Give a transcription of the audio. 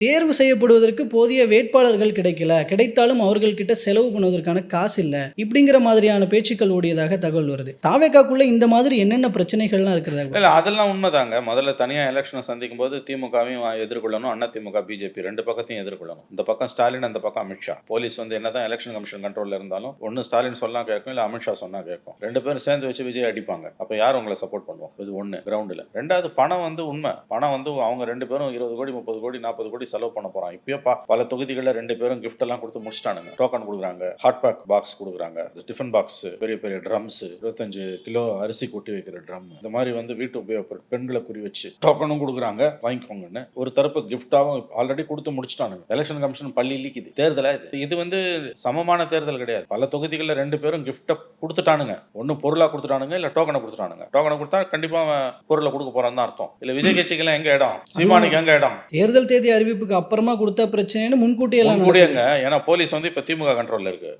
தேர்வு செய்யப்படுவதற்கு போதிய வேட்பாளர்கள் கிடைக்கல. கிடைத்தாலும் அவர்கள்கிட்ட செலவு பண்ணுவதற்கான காசு இல்ல. இப்படிங்கிற மாதிரியான பேச்சுக்கள் ஓடியதாக தகவல் வருது. தாவேகாக்குள்ள இந்த மாதிரி என்னென்ன பிரச்சனைகள்லாம் இருக்கிறதா? இல்ல அதெல்லாம் உண்மைதாங்க. முதல்ல தனியா எலக்ஷன சந்திக்கும்போது திமுகவையும் எதிர்கொள்ளணும். அதிமுக, பிஜேபி 2 பக்கத்தையும் எதிர்கொள்ளணும். இந்த பக்கம் ஸ்டாலின், அந்த பக்கம் அமித்ஷா. போலீஸ் என்னதான் எலக்ஷன் கமிஷன் கண்ட்ரோல்ல இருந்தாலும், ஒண்ணு ஸ்டாலின் சொன்னா கேட்கும், இல்ல அமித்ஷா சொன்னா கேட்கும். 2 பேரும் சேர்ந்து வச்சு விஜய் அடிப்பாங்க. அப்ப யார் உங்கள சப்போர்ட் பண்ணுவோம்? இது ஒண்ணு கிரவுண்ட்ல. 2வது பணம் உண்மை. பணம் அவங்க 2 பேரும் 20 கோடி, 30 கோடி, 40 கோடி செலவு பண்ண போறாங்க. இப்பயே பல தொகுதிகளில் 2 பேரும் கிஃப்ட் எல்லாம் கொடுத்து முடிச்சிட்டானுங்க. டோக்கன் கொடுக்குறாங்க, ஹாட் பேக் பாக்ஸ் கொடுக்குறாங்க, டிஃபன் பாக்ஸ், பெரிய பெரிய ட்ரம்ஸ், 25 கிலோ அரிசி கொட்டி வைக்கிற ட்ரம், இந்த மாதிரி வீட்டு உபயோகப்படும் பெண்களை குறி வச்சு டோக்கனும் கொடுக்குறாங்க, வாங்கிக்கோங்கன்னு. ஒரு தரப்பு கிஃப்டாவும் ஆல்ரெடி கொடுத்து முடிச்சிட்டானுங்க. எலெக்ஷன் கமிஷன் பள்ளி இலிக்குது. தேர்தலா இது சமமான தேர்தல் கிடையாது. பல தொகுதிகளில் 2 பேரும் கிஃப்ட கொடுத்துட்டானுங்க. ஒன்னு பொருளா கொடுத்துட்டானுங்க, இல்ல டோக்கனை கொடுத்துட்டானுங்க. டோக்கனை கொடுத்தா கண்டிப்பா பொருளை கொடுக்க போறான்னு அர்த்தம். இல்ல விஜய் கட்சிக்கெல்லாம் எங்க இடம்? சீமானுக்கு எங்க இடம்? தேர்தல் தேதி அறிவிப்புக்கு அப்புறமா கொடுத்த பிரச்சனைன்னு முன்கூட்டியே முன்கூடியங்க. ஏன்னா போலீஸ் இப்ப திமுக கண்ட்ரோல்ல இருக்கு.